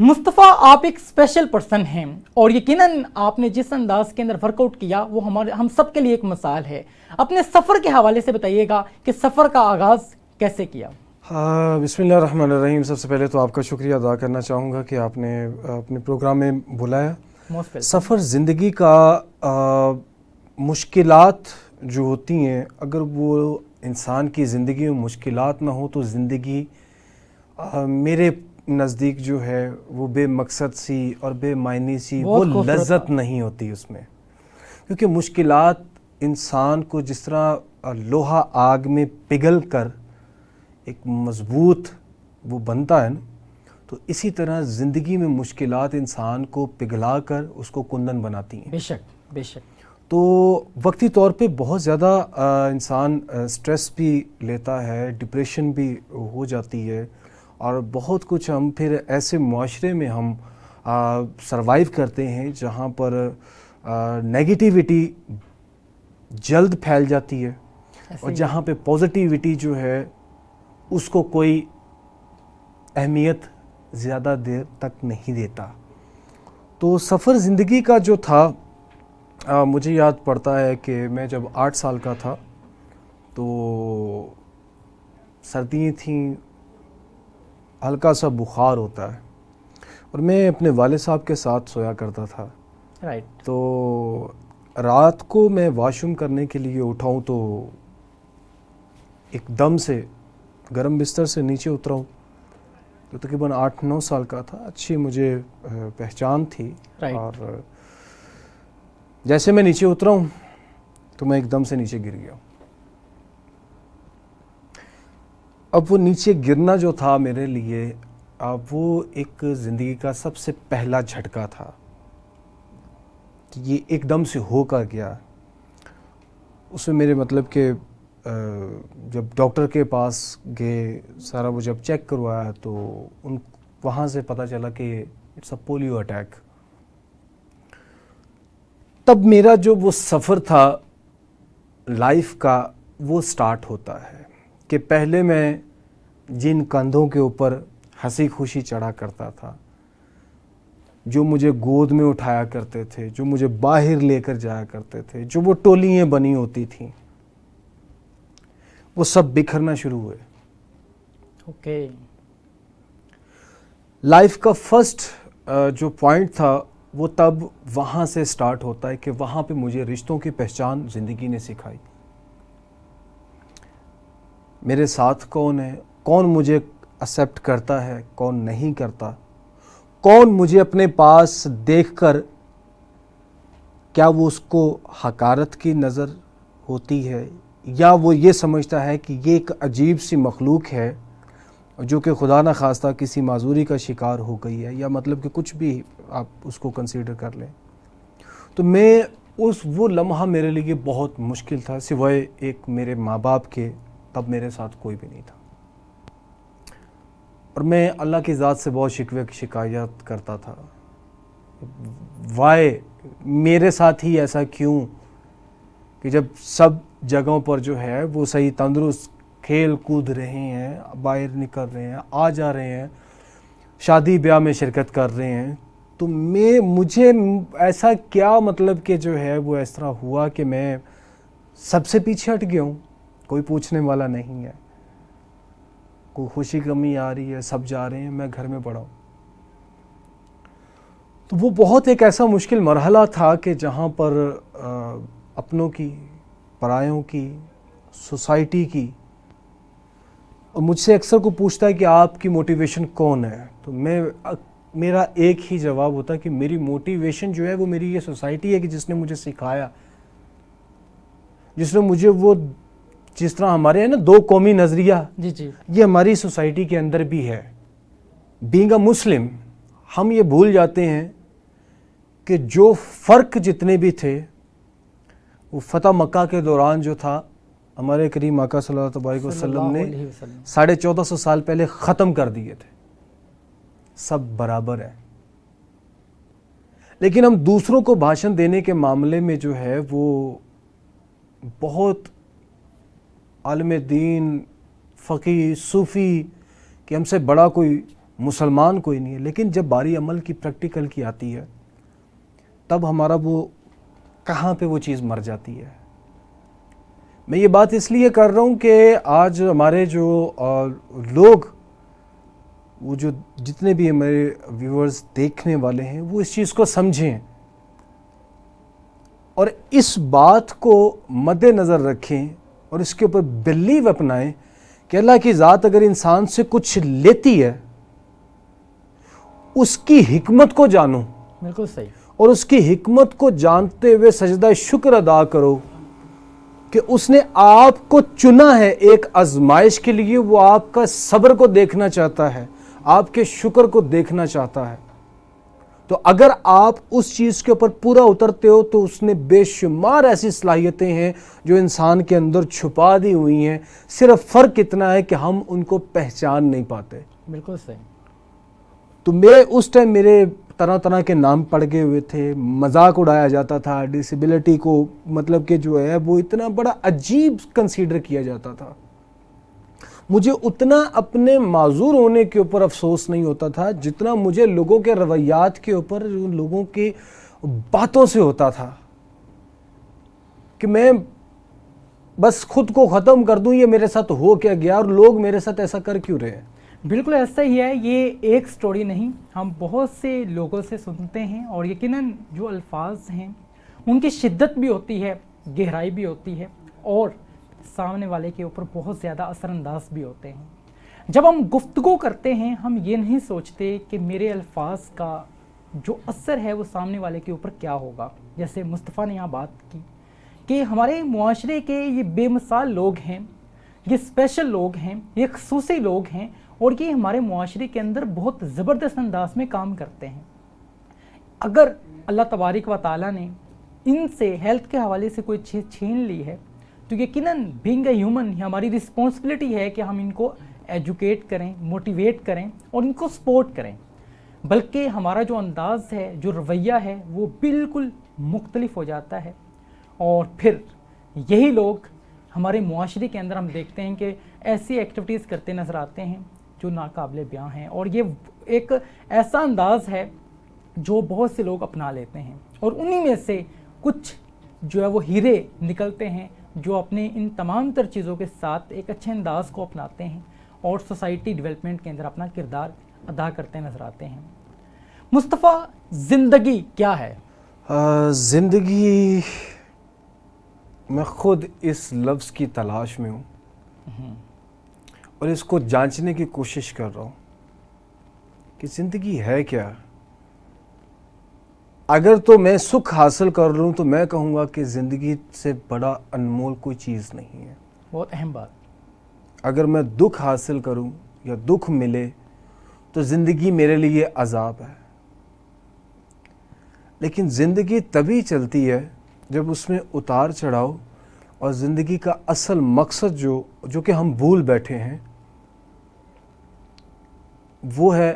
مصطفیٰ آپ ایک special person ہیں اور یقیناً آپ نے جس انداز کے اندر ورک آؤٹ کیا وہ ہم سب کے لیے ایک مثال ہے. اپنے سفر کے حوالے سے بتائیے گا کہ سفر کا آغاز کیسے کیا؟ بسم اللہ الرحمن الرحیم. سب سے پہلے تو آپ کا شکریہ ادا کرنا چاہوں گا کہ آپ نے اپنے پروگرام میں بلایا. سفر زندگی کا مشکلات جو ہوتی ہیں، اگر وہ انسان کی زندگی میں مشکلات نہ ہو تو زندگی میرے نزدیک جو ہے وہ بے مقصد سی اور بے معنی سی، وہ لذت نہیں ہوتی اس میں. کیونکہ مشکلات انسان کو جس طرح لوہا آگ میں پگھل کر ایک مضبوط وہ بنتا ہے نا، تو اسی طرح زندگی میں مشکلات انسان کو پگھلا کر اس کو کندن بناتی ہیں. بے شک بے شک. تو وقتی طور پہ بہت زیادہ انسان سٹریس بھی لیتا ہے، ڈپریشن بھی ہو جاتی ہے، اور بہت کچھ ہم پھر ایسے معاشرے میں ہم سروائیو کرتے ہیں جہاں پر نیگیٹیوٹی جلد پھیل جاتی ہے، اور جہاں پہ پازیٹیوٹی جو ہے اس کو کوئی اہمیت زیادہ دیر تک نہیں دیتا. تو سفر زندگی کا جو تھا، مجھے یاد پڑتا ہے کہ میں جب 8 سال کا تھا تو سردیاں تھیں، ہلکا سا بخار ہوتا ہے، اور میں اپنے والد صاحب کے ساتھ سویا کرتا تھا. تو رات کو میں واش روم کرنے کے لیے اٹھاؤں تو ایک دم سے گرم بستر سے نیچے اترا ہوں. تو تقریباً 8-9 سال کا تھا، اچھی مجھے پہچان تھی. اور جیسے میں نیچے اترا ہوں تو میں ایک دم سے نیچے گر گیا. اب وہ نیچے گرنا جو تھا میرے لیے، وہ ایک زندگی کا سب سے پہلا جھٹکا تھا کہ یہ ایک دم سے ہو کر گیا. اس میں میرے مطلب کہ جب ڈاکٹر کے پاس گئے، سارا وہ جب چیک کروایا تو وہاں سے پتہ چلا کہ اٹس اے پولیو اٹیک. تب میرا جو وہ سفر تھا لائف کا وہ سٹارٹ ہوتا ہے کہ پہلے میں جن کندھوں کے اوپر ہنسی خوشی چڑھا کرتا تھا، جو مجھے گود میں اٹھایا کرتے تھے، جو مجھے باہر لے کر جایا کرتے تھے، جو وہ ٹولیاں بنی ہوتی تھیں، وہ سب بکھرنا شروع ہوئے. لائف کا فرسٹ جو پوائنٹ تھا وہ تب وہاں سے سٹارٹ ہوتا ہے کہ وہاں پہ مجھے رشتوں کی پہچان زندگی نے سکھائی. میرے ساتھ کون ہے، کون مجھے ایکسیپٹ کرتا ہے، کون نہیں کرتا، کون مجھے اپنے پاس دیکھ کر کیا وہ اس کو حقارت کی نظر ہوتی ہے، یا وہ یہ سمجھتا ہے کہ یہ ایک عجیب سی مخلوق ہے جو کہ خدا نہ خواستہ کسی معذوری کا شکار ہو گئی ہے، یا مطلب کہ کچھ بھی آپ اس کو کنسیڈر کر لیں. تو میں وہ لمحہ میرے لیے بہت مشکل تھا، سوائے ایک میرے ماں باپ کے تب میرے ساتھ کوئی بھی نہیں تھا. اور میں اللہ کی ذات سے بہت شکوے شکایت کرتا تھا، وائے میرے ساتھ ہی ایسا کیوں کہ جب سب جگہوں پر جو ہے وہ صحیح تندرست کھیل کود رہے ہیں، باہر نکل رہے ہیں، آ جا رہے ہیں، شادی بیاہ میں شرکت کر رہے ہیں، تو مجھے ایسا کیا مطلب کہ جو ہے وہ اس طرح ہوا کہ میں سب سے پیچھے ہٹ گیا ہوں، کوئی پوچھنے والا نہیں ہے، کوئی خوشی کمی آ رہی ہے، سب جا رہے ہیں، میں گھر میں پڑا ہوں. تو وہ بہت ایک ایسا مشکل مرحلہ تھا کہ جہاں پر اپنوں کی، پرایوں کی، سوسائٹی کی، اور مجھ سے اکثر کو پوچھتا ہے کہ آپ کی موٹیویشن کون ہے، تو میرا ایک ہی جواب ہوتا ہے کہ میری موٹیویشن جو ہے وہ میری یہ سوسائٹی ہے کہ جس نے مجھے سکھایا، جس نے مجھے وہ جس طرح ہمارے ہیں نا 2 قومی نظریہ، یہ ہماری سوسائٹی کے اندر بھی ہے. بینگ اے مسلم ہم یہ بھول جاتے ہیں کہ جو فرق جتنے بھی تھے وہ فتح مکہ کے دوران جو تھا ہمارے کریم آقا صلی اللہ علیہ وسلم نے 1450 سال پہلے ختم کر دیے تھے. سب برابر ہے. لیکن ہم دوسروں کو بھاشن دینے کے معاملے میں جو ہے وہ بہت عالم دین، فقیہ، صوفی کہ ہم سے بڑا کوئی مسلمان کوئی نہیں ہے، لیکن جب باری عمل کی پریکٹیکل کی آتی ہے تب ہمارا وہ کہاں پہ وہ چیز مر جاتی ہے۔ میں یہ بات اس لیے کر رہا ہوں کہ آج ہمارے جو لوگ، وہ جو جتنے بھی ہمارے ویورز دیکھنے والے ہیں، وہ اس چیز کو سمجھیں اور اس بات کو مد نظر رکھیں اور اس کے اوپر بلیو اپنائیں کہ اللہ کی ذات اگر انسان سے کچھ لیتی ہے، اس کی حکمت کو جانو، بالکل صحیح، اور اس کی حکمت کو جانتے ہوئے سجدہ شکر ادا کرو کہ اس نے آپ کو چنا ہے ایک آزمائش کے لیے۔ وہ آپ کا صبر کو دیکھنا چاہتا ہے، آپ کے شکر کو دیکھنا چاہتا ہے۔ تو اگر آپ اس چیز کے اوپر پورا اترتے ہو تو اس نے بے شمار ایسی صلاحیتیں ہیں جو انسان کے اندر چھپا دی ہوئی ہیں، صرف فرق اتنا ہے کہ ہم ان کو پہچان نہیں پاتے۔ بالکل صحیح۔ تو اس ٹائم میرے طرح طرح کے نام پڑ گئے ہوئے تھے، مذاق اڑایا جاتا تھا، ڈسیبلٹی کو مطلب کہ جو ہے وہ اتنا بڑا عجیب کنسیڈر کیا جاتا تھا۔ مجھے اتنا اپنے معذور ہونے کے اوپر افسوس نہیں ہوتا تھا جتنا مجھے لوگوں کے رویات کے اوپر، لوگوں کی باتوں سے ہوتا تھا کہ میں بس خود کو ختم کر دوں، یہ میرے ساتھ ہو کیا گیا اور لوگ میرے ساتھ ایسا کر کیوں رہے ہیں۔ بالکل ایسا ہی ہے، یہ ایک سٹوری نہیں، ہم بہت سے لوگوں سے سنتے ہیں اور یقیناً جو الفاظ ہیں ان کی شدت بھی ہوتی ہے، گہرائی بھی ہوتی ہے اور سامنے والے کے اوپر بہت زیادہ اثر انداز بھی ہوتے ہیں۔ جب ہم گفتگو کرتے ہیں ہم یہ نہیں سوچتے کہ میرے الفاظ کا جو اثر ہے وہ سامنے والے کے اوپر کیا ہوگا۔ جیسے مصطفیٰ نے یہاں بات کی کہ ہمارے معاشرے کے یہ بے مثال لوگ ہیں، یہ اسپیشل لوگ ہیں، یہ خصوصی لوگ ہیں اور یہ ہمارے معاشرے کے اندر بہت زبردست انداز میں کام کرتے ہیں۔ اگر اللہ تبارک و تعالیٰ نے ان سے ہیلتھ کے حوالے سے کوئی چیز چھین لی ہے تو یقیناً بینگ اے ہیومن ہماری رسپانسبلٹی ہے کہ ہم ان کو ایجوکیٹ کریں، موٹیویٹ کریں اور ان کو سپورٹ کریں، بلکہ ہمارا جو انداز ہے، جو رویہ ہے وہ بالکل مختلف ہو جاتا ہے اور پھر یہی لوگ ہمارے معاشرے کے اندر ہم دیکھتے ہیں کہ ایسی ایکٹیویٹیز کرتے نظر آتے ہیں جو ناقابل بیاں ہیں، اور یہ ایک ایسا انداز ہے جو بہت سے لوگ اپنا لیتے ہیں اور انہی میں سے کچھ جو ہے وہ ہیرے نکلتے ہیں جو اپنے ان تمام تر چیزوں کے ساتھ ایک اچھے انداز کو اپناتے ہیں اور سوسائٹی ڈیولپمنٹ کے اندر اپنا کردار ادا کرتے نظر آتے ہیں۔ مصطفیٰ، زندگی کیا ہے؟ زندگی، میں خود اس لفظ کی تلاش میں ہوں اور اس کو جانچنے کی کوشش کر رہا ہوں کہ زندگی ہے کیا۔ اگر تو میں سکھ حاصل کر رہا ہوں تو میں کہوں گا کہ زندگی سے بڑا انمول کوئی چیز نہیں ہے۔ بہت اہم بات۔ اگر میں دکھ حاصل کروں یا دکھ ملے تو زندگی میرے لیے عذاب ہے، لیکن زندگی تبھی چلتی ہے جب اس میں اتار چڑھاؤ اور زندگی کا اصل مقصد جو کہ ہم بھول بیٹھے ہیں وہ ہے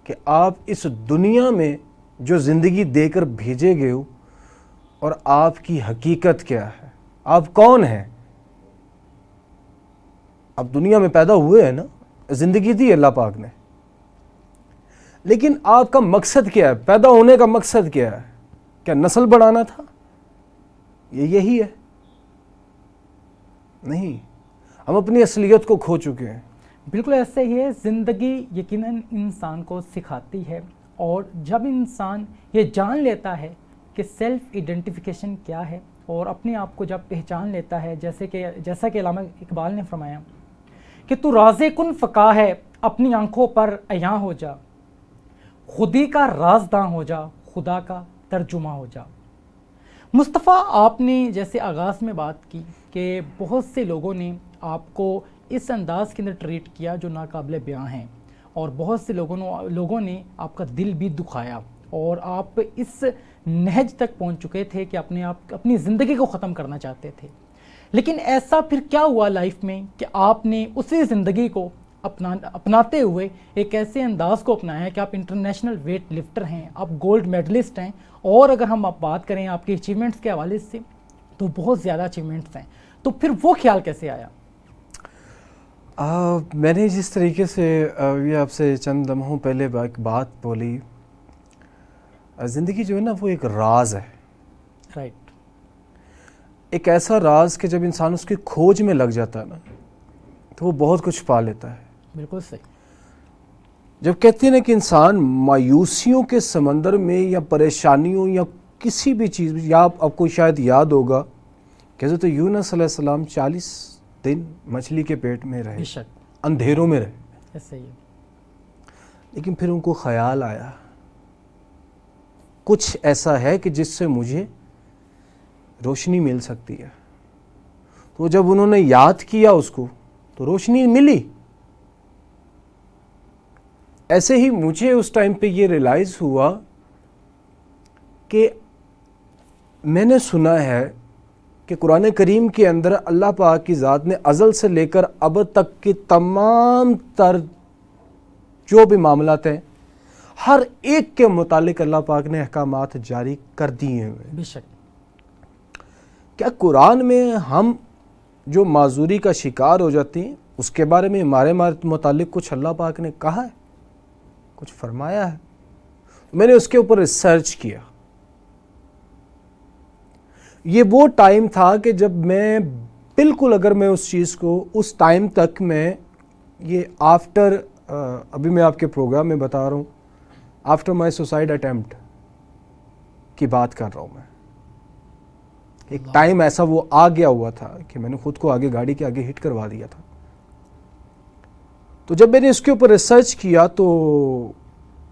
کہ آپ اس دنیا میں جو زندگی دے کر بھیجے گئے ہو اور آپ کی حقیقت کیا ہے، آپ کون ہیں۔ آپ دنیا میں پیدا ہوئے ہیں نا، زندگی دی اللہ پاک نے، لیکن آپ کا مقصد کیا ہے، پیدا ہونے کا مقصد کیا ہے؟ کیا نسل بڑھانا تھا؟ یہی ہے؟ نہیں، ہم اپنی اصلیت کو کھو چکے ہیں۔ بالکل ایسے ہی ہے، زندگی یقیناً انسان کو سکھاتی ہے اور جب انسان یہ جان لیتا ہے کہ سیلف ایڈنٹیفیکیشن کیا ہے اور اپنے آپ کو جب پہچان لیتا ہے، جیسا کہ علامہ اقبال نے فرمایا کہ تو راز کن فقا ہے اپنی آنکھوں پر عیاں ہو جا، خودی کا رازداں ہو جا، خدا کا ترجمہ ہو جا۔ مصطفیٰ، آپ نے جیسے آغاز میں بات کی کہ بہت سے لوگوں نے آپ کو اس انداز کے اندر ٹریٹ کیا جو ناقابل بیاں ہیں اور بہت سے لوگوں نے آپ کا دل بھی دکھایا اور آپ اس نہج تک پہنچ چکے تھے کہ اپنی زندگی کو ختم کرنا چاہتے تھے، لیکن ایسا پھر کیا ہوا لائف میں کہ آپ نے اسی زندگی کو اپناتے ہوئے ایک ایسے انداز کو اپنایا کہ آپ انٹرنیشنل ویٹ لفٹر ہیں، آپ گولڈ میڈلسٹ ہیں اور اگر ہم بات کریں آپ کے اچیومنٹس کے حوالے سے تو بہت زیادہ اچیومنٹس ہیں، تو پھر وہ خیال کیسے آیا؟ میں نے جس طریقے سے یہ آپ سے چند لمحوں پہلے ایک بات بولی، زندگی جو ہے نا وہ ایک راز ہے، رائٹ، ایک ایسا راز کہ جب انسان اس کی کھوج میں لگ جاتا ہے نا تو وہ بہت کچھ پا لیتا ہے. بالکل صحیح. جب کہتے ہیں نا کہ انسان مایوسیوں کے سمندر میں یا پریشانیوں یا کسی بھی چیز میں، یا آپ کو شاید یاد ہوگا کہ حضرت یونس علیہ السلام 40 دن مچھلی کے پیٹ میں رہے، اندھیروں میں رہے، ایسا ہی ہے. لیکن پھر ان کو خیال آیا کچھ ایسا ہے کہ جس سے مجھے روشنی مل سکتی ہے. تو جب انہوں نے یاد کیا اس کو تو روشنی ملی. ایسے ہی مجھے اس ٹائم پہ یہ ریلائز ہوا کہ میں نے سنا ہے کہ قرآن کریم کے اندر اللہ پاک کی ذات نے ازل سے لے کر اب تک کی تمام تر جو بھی معاملات ہیں ہر ایک کے متعلق اللہ پاک نے احکامات جاری کر دیے ہیں. بے شک. کیا قرآن میں ہم جو معذوری کا شکار ہو جاتے ہیں اس کے بارے میں ہمارے متعلق کچھ اللہ پاک نے کہا ہے، کچھ فرمایا ہے؟ میں نے اس کے اوپر ریسرچ کیا. یہ وہ ٹائم تھا کہ جب میں بالکل، اگر میں اس چیز کو اس ٹائم تک میں یہ آفٹر، ابھی میں آپ کے پروگرام میں بتا رہا ہوں، آفٹر مائی سوسائڈ اٹیمپٹ کی بات کر رہا ہوں. میں ایک ٹائم ایسا وہ آ گیا ہوا تھا کہ میں نے خود کو آگے گاڑی کے آگے ہٹ کروا دیا تھا. تو جب میں نے اس کے اوپر ریسرچ کیا تو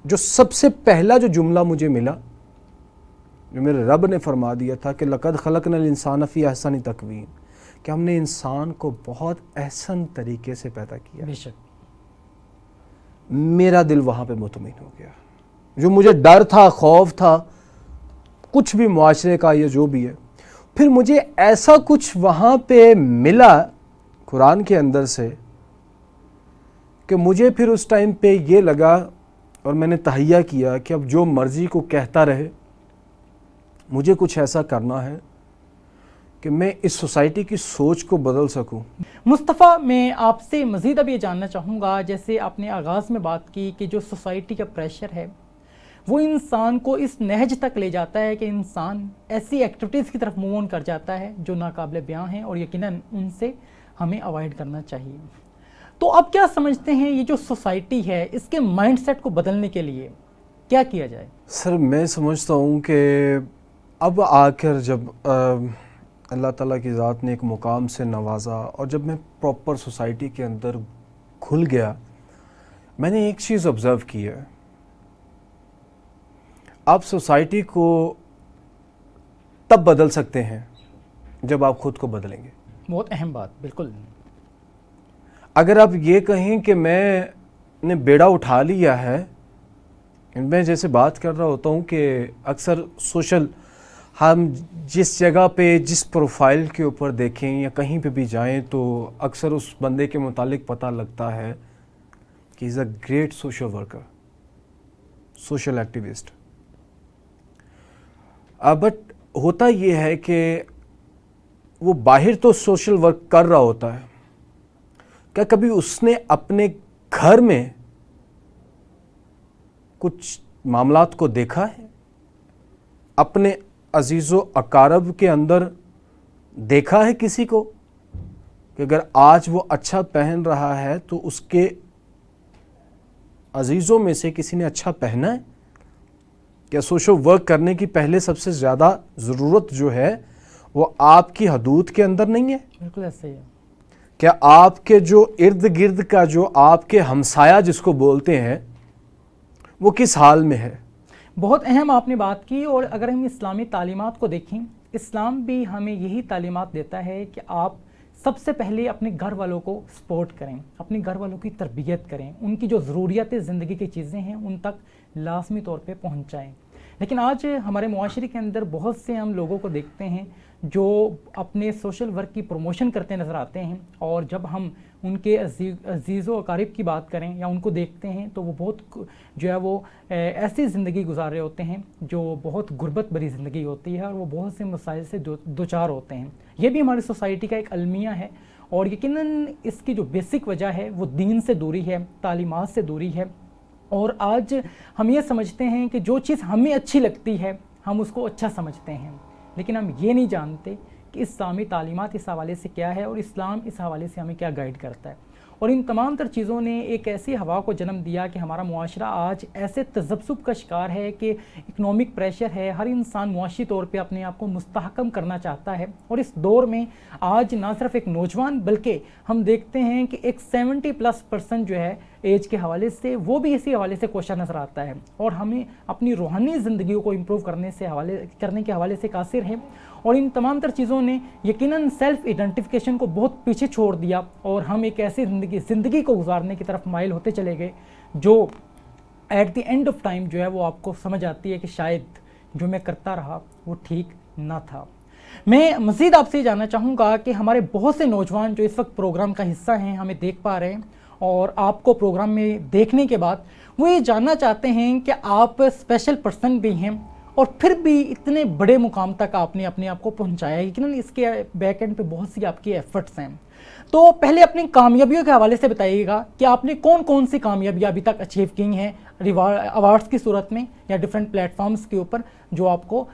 جو سب سے پہلا جو جملہ مجھے ملا، جو میرے رب نے فرما دیا تھا کہ لَقَدْ خَلَقْنَا الْإِنسَانَ فِي أَحْسَنِ تَقْوِيمٍ، کہ ہم نے انسان کو بہت احسن طریقے سے پیدا کیا. بے شک. میرا دل وہاں پہ مطمئن ہو گیا. جو مجھے ڈر تھا، خوف تھا، کچھ بھی معاشرے کا یا جو بھی ہے، پھر مجھے ایسا کچھ وہاں پہ ملا قرآن کے اندر سے کہ مجھے پھر اس ٹائم پہ یہ لگا اور میں نے تہیہ کیا کہ اب جو مرضی کو کہتا رہے، مجھے کچھ ایسا کرنا ہے کہ میں اس سوسائٹی کی سوچ کو بدل سکوں. مصطفیٰ، میں آپ سے مزید اب یہ جاننا چاہوں گا، جیسے آپ نے آغاز میں بات کی کہ جو سوسائٹی کا پریشر ہے وہ انسان کو اس نہج تک لے جاتا ہے کہ انسان ایسی ایکٹیویٹیز کی طرف موو آن کر جاتا ہے جو ناقابل بیاں ہیں، اور یقیناً ان سے ہمیں اوائڈ کرنا چاہیے. تو اب کیا سمجھتے ہیں یہ جو سوسائٹی ہے اس کے مائنڈ سیٹ کو بدلنے کے لیے کیا کیا جائے؟ سر میں سمجھتا ہوں کہ اب آ کر جب اللہ تعالیٰ کی ذات نے ایک مقام سے نوازا اور جب میں پراپر سوسائٹی کے اندر کھل گیا، میں نے ایک چیز آبزرو کی ہے. آپ سوسائٹی کو تب بدل سکتے ہیں جب آپ خود کو بدلیں گے. بہت اہم بات. بالکل. اگر آپ یہ کہیں کہ میں نے بیڑا اٹھا لیا ہے، میں جیسے بات کر رہا ہوتا ہوں کہ اکثر سوشل، ہم جس جگہ پہ جس پروفائل کے اوپر دیکھیں یا کہیں پہ بھی جائیں تو اکثر اس بندے کے متعلق پتہ لگتا ہے کہ he is a great social worker, social activist. But ہوتا یہ ہے کہ وہ باہر تو سوشل ورک کر رہا ہوتا ہے، کیا کبھی اس نے اپنے گھر میں کچھ معاملات کو دیکھا ہے؟ اپنے عزیز و اقارب کے اندر دیکھا ہے کسی کو کہ اگر آج وہ اچھا پہن رہا ہے تو اس کے عزیزوں میں سے کسی نے اچھا پہنا ہے؟ کیا سوشل ورک کرنے کی پہلے سب سے زیادہ ضرورت جو ہے وہ آپ کی حدود کے اندر نہیں ہے؟ بالکل ایسے ہی ہے. کیا آپ کے جو ارد گرد کا جو آپ کے ہمسایہ جس کو بولتے ہیں وہ کس حال میں ہے؟ بہت اہم آپ نے بات کی. اور اگر ہم اسلامی تعلیمات کو دیکھیں، اسلام بھی ہمیں یہی تعلیمات دیتا ہے کہ آپ سب سے پہلے اپنے گھر والوں کو سپورٹ کریں، اپنے گھر والوں کی تربیت کریں، ان کی جو ضروریات زندگی کی چیزیں ہیں ان تک لازمی طور پہ پہنچائیں. لیکن آج ہمارے معاشرے کے اندر بہت سے ہم لوگوں کو دیکھتے ہیں جو اپنے سوشل ورک کی پروموشن کرتے نظر آتے ہیں، اور جب ہم ان کے عزیز و اقارب کی بات کریں یا ان کو دیکھتے ہیں تو وہ بہت جو ہے وہ ایسی زندگی گزار رہے ہوتے ہیں جو بہت غربت بھری زندگی ہوتی ہے، اور وہ بہت سے مسائل سے دوچار ہوتے ہیں. یہ بھی ہماری سوسائٹی کا ایک المیہ ہے، اور یقیناً اس کی جو بیسک وجہ ہے وہ دین سے دوری ہے، تعلیمات سے دوری ہے. اور آج ہم یہ سمجھتے ہیں کہ جو چیز ہمیں اچھی لگتی ہے ہم اس کو اچھا سمجھتے ہیں، لیکن ہم یہ نہیں جانتے کہ اسلامی تعلیمات اس حوالے سے کیا ہے اور اسلام اس حوالے سے ہمیں کیا گائیڈ کرتا ہے. اور ان تمام تر چیزوں نے ایک ایسی ہوا کو جنم دیا کہ ہمارا معاشرہ آج ایسے تذبذب کا شکار ہے کہ اکنامک پریشر ہے، ہر انسان معاشی طور پہ اپنے آپ کو مستحکم کرنا چاہتا ہے. اور اس دور میں آج نہ صرف ایک نوجوان بلکہ ہم دیکھتے ہیں کہ ایک 70+ جو ہے ایج کے حوالے سے وہ بھی اسی حوالے سے کوشاں نظر آتا ہے، اور ہمیں اپنی روحانی زندگیوں کو امپروو کرنے کے حوالے سے قاصر ہے. اور ان تمام تر چیزوں نے یقیناً سیلف ایڈنٹیفیکیشن کو بہت پیچھے چھوڑ دیا، اور ہم ایک ایسی زندگی کو گزارنے کی طرف مائل ہوتے چلے گئے جو at the end of time جو ہے وہ آپ کو سمجھ آتی ہے کہ شاید جو میں کرتا رہا وہ ٹھیک نہ تھا. میں مزید آپ سے جاننا چاہوں گا کہ ہمارے بہت سے نوجوان جو اس وقت پروگرام کا حصہ ہیں، ہمیں دیکھ پا رہے ہیں، اور آپ کو پروگرام میں دیکھنے کے بعد وہ یہ جاننا چاہتے ہیں کہ آپ اسپیشل پرسن بھی ہیں اور پھر بھی اتنے بڑے مقام تک آپ نے اپنے آپ کو پہنچایا ہے. یقیناً اس کے بیک اینڈ پہ بہت سی آپ کی ایفرٹس ہیں. تو پہلے اپنی کامیابیوں کے حوالے سے بتائیے گا کہ آپ نے کون کون سی کامیابیاں ابھی تک اچیو کی ہیں ایوارڈس کی صورت میں یا ڈیفرنٹ پلیٹ فارمز کے اوپر جو آپ کو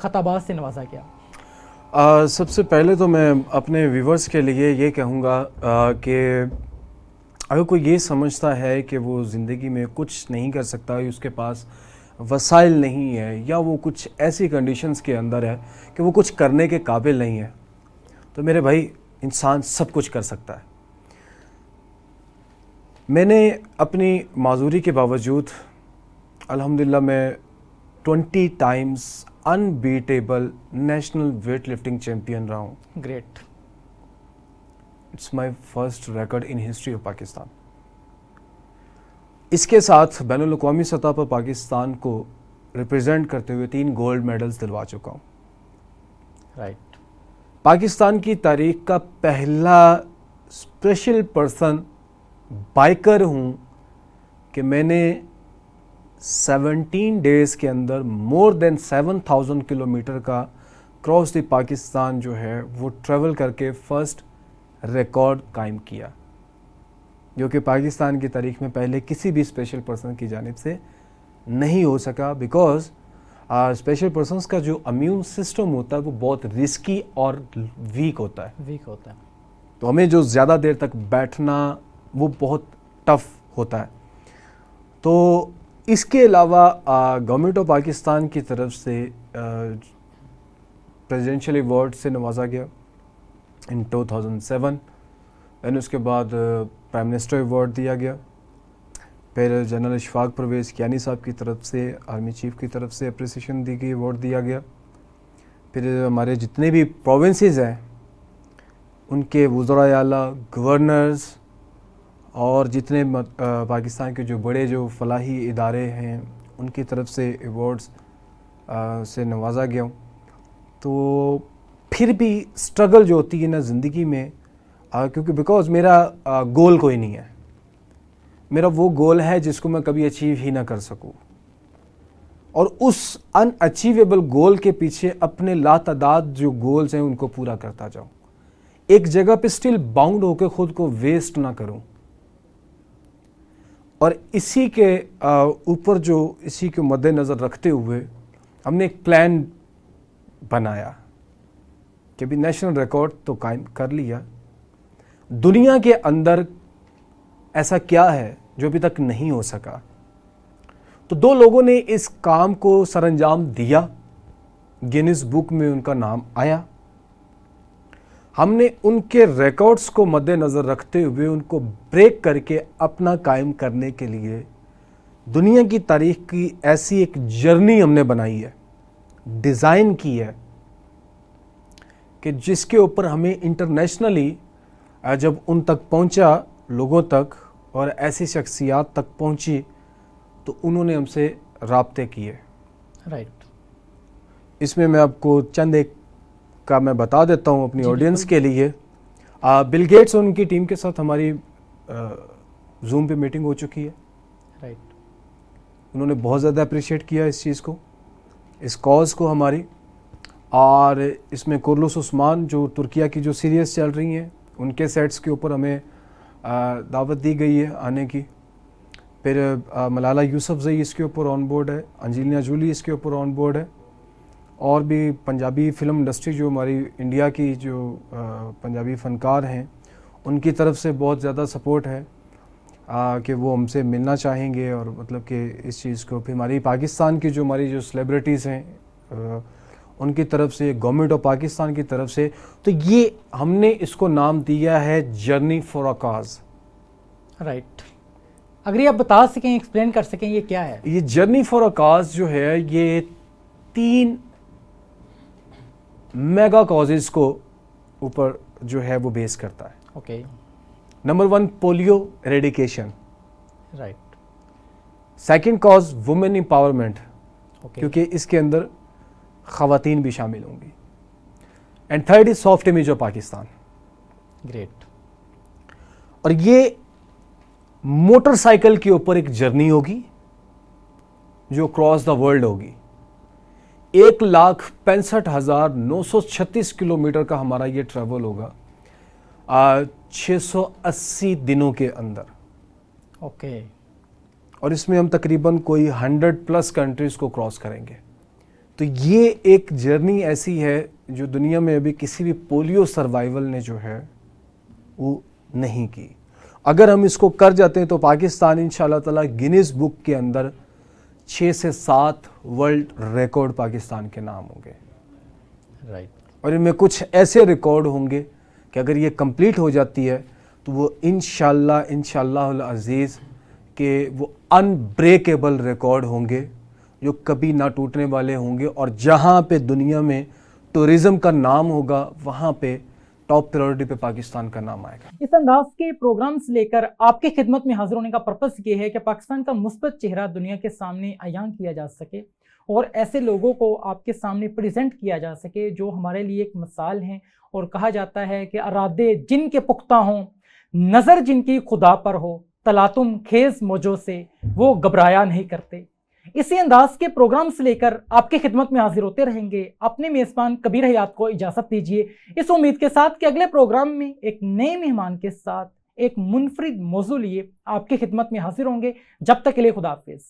خطابات سے نوازا گیا. سب سے پہلے تو میں اپنے ویورز کے لیے یہ کہوں گا کہ اگر کوئی یہ سمجھتا ہے کہ وہ زندگی میں کچھ نہیں کر سکتا، اس کے پاس وسائل نہیں ہے یا وہ کچھ ایسی کنڈیشنز کے اندر ہے کہ وہ کچھ کرنے کے قابل نہیں ہے، تو میرے بھائی انسان سب کچھ کر سکتا ہے. میں نے اپنی معذوری کے باوجود الحمدللہ میں 20 times unbeatable national weight lifting champion رہا ہوں. Great. It's my first record in history of Pakistan. اس کے ساتھ بین الاقوامی سطح پر پاکستان کو ریپرزینٹ کرتے ہوئے 3 گولڈ میڈلز دلوا چکا ہوں. رائٹ. پاکستان کی تاریخ کا پہلا اسپیشل پرسن بائیکر ہوں کہ میں نے 17 ڈیز کے اندر مور دین 7000 کلومیٹر کا کراس دی پاکستان جو ہے وہ ٹریول کر کے فرسٹ ریکارڈ قائم کیا، جو کہ پاکستان کی تاریخ میں پہلے کسی بھی اسپیشل پرسن کی جانب سے نہیں ہو سکا، بیکاز اسپیشل پرسنس کا جو امیون سسٹم ہوتا ہے وہ بہت رسکی اور ویک ہوتا ہے. تو ہمیں جو زیادہ دیر تک بیٹھنا وہ بہت ٹف ہوتا ہے. تو اس کے علاوہ گورنمنٹ آف پاکستان کی طرف سے پریزیڈنشل ایوارڈ سے نوازا گیا ان 2007. اینڈ اس کے بعد پرائم منسٹر ایوارڈ دیا گیا. پھر جنرل اشفاق پرویز کیانی صاحب کی طرف سے آرمی چیف کی طرف سے اپریسیشن دی گئی، ایوارڈ دیا گیا. پھر ہمارے جتنے بھی پروونسز ہیں ان کے وزراء اعلیٰ، گورنرز اور جتنے پاکستان کے جو بڑے جو فلاحی ادارے ہیں ان کی طرف سے ایوارڈز سے نوازا گیا ہوں. تو پھر بھی اسٹرگل جو ہوتی ہے نا زندگی میں، کیونکہ بیکاز میرا گول کوئی نہیں ہے، میرا وہ گول ہے جس کو میں کبھی اچیو ہی نہ کر سکوں، اور اس ان اچیویبل گول کے پیچھے اپنے لاتعداد جو گولز ہیں ان کو پورا کرتا جاؤں، ایک جگہ پہ سٹل باؤنڈ ہو کے خود کو ویسٹ نہ کروں. اور اسی کے اوپر اسی کو مد نظر رکھتے ہوئے ہم نے ایک پلان بنایا کہ بھی نیشنل ریکارڈ تو قائم کر لیا، دنیا کے اندر ایسا کیا ہے جو ابھی تک نہیں ہو سکا. تو 2 لوگوں نے اس کام کو سر انجام دیا، گینیز بک میں ان کا نام آیا. ہم نے ان کے ریکارڈز کو مد نظر رکھتے ہوئے ان کو بریک کر کے اپنا قائم کرنے کے لیے دنیا کی تاریخ کی ایسی ایک جرنی ہم نے بنائی ہے، ڈیزائن کی ہے، کہ جس کے اوپر ہمیں انٹرنیشنلی جب ان تک پہنچا، لوگوں تک اور ایسی شخصیات تک پہنچی، تو انہوں نے ہم سے رابطے کیے. رائٹ. اس میں آپ کو چند ایک کا میں بتا دیتا ہوں اپنی آڈینس کے لیے. بل گیٹس اور ان کی ٹیم کے ساتھ ہماری زوم پہ میٹنگ ہو چکی ہے. رائٹ. انہوں نے بہت زیادہ اپریشیٹ کیا اس چیز کو، اس کاز کو ہماری. اور اس میں کورلوس عثمان جو ترکیہ کی جو سیریز چل رہی ہیں ان کے سیٹس کے اوپر ہمیں دعوت دی گئی ہے آنے کی. پھر ملالہ یوسفزئی اس کے اوپر آن بورڈ ہے, انجلینا جولی اس کے اوپر آن بورڈ ہے, اور بھی پنجابی فلم انڈسٹری جو ہماری انڈیا کی جو پنجابی فنکار ہیں ان کی طرف سے بہت زیادہ سپورٹ ہے کہ وہ ہم سے ملنا چاہیں گے, اور مطلب کہ اس چیز کو پھر ہماری پاکستان کی جو ہماری جو سیلیبریٹیز ہیں ان کی طرف سے, گورنمنٹ آف پاکستان کی طرف سے. تو یہ ہم نے اس کو نام دیا ہے journey for a cause. Right, اگر یہ آپ بتا سکیں, ایکسپلین کر سکیں یہ کیا ہے؟ یہ جرنی فار اے کاز جو ہے یہ 3 میگا کازز کو اوپر جو ہے وہ بیس کرتا ہے. Okay. Number 1 polio eradication. Right. Second cause women empowerment, okay, کیونکہ اس کے اندر خواتین بھی شامل ہوں گی. And third is soft image of Pakistan. Great. اور یہ موٹر سائیکل کے اوپر ایک جرنی ہوگی جو کراس دا ورلڈ ہوگی. 1,65,936 کلومیٹر کا ہمارا یہ ٹریول ہوگا 680 دنوں کے اندر. اوکے. اور اس میں ہم تقریباً کوئی 100+ کنٹریز کو کراس کریں گے. تو یہ ایک جرنی ایسی ہے جو دنیا میں ابھی کسی بھی پولیو سروائیول نے جو ہے وہ نہیں کی. اگر ہم اس کو کر جاتے ہیں تو پاکستان انشاءاللہ تعالی گینیز بک کے اندر 6 سے 7 ورلڈ ریکارڈ پاکستان کے نام ہوں گے. رائٹ. اور ان میں کچھ ایسے ریکارڈ ہوں گے کہ اگر یہ کمپلیٹ ہو جاتی ہے تو وہ انشاءاللہ العزیز کہ وہ انبریکیبل ریکارڈ ہوں گے جو کبھی نہ ٹوٹنے والے ہوں گے. اور جہاں پہ دنیا میں ٹورزم کا نام ہوگا وہاں پہ ٹاپ پریورٹی پہ پاکستان کا نام آئے گا. اس انداز کے پروگرامز لے کر آپ کی خدمت میں حاضر ہونے کا پرپس یہ ہے کہ پاکستان کا مثبت چہرہ دنیا کے سامنے عیاں کیا جا سکے اور ایسے لوگوں کو آپ کے سامنے پریزنٹ کیا جا سکے جو ہمارے لیے ایک مثال ہیں. اور کہا جاتا ہے کہ ارادے جن کے پختہ ہوں, نظر جن کی خدا پر ہو, تلاتم خیز موجوں سے وہ گھبرایا نہیں کرتے. اسی انداز کے پروگرامز لے کر آپ کی خدمت میں حاضر ہوتے رہیں گے. اپنے میزبان کبیر حیات کو اجازت دیجیے اس امید کے ساتھ کہ اگلے پروگرام میں ایک نئے مہمان کے ساتھ ایک منفرد موضوع لیے آپ کی خدمت میں حاضر ہوں گے. جب تک کے لیے خدا حافظ.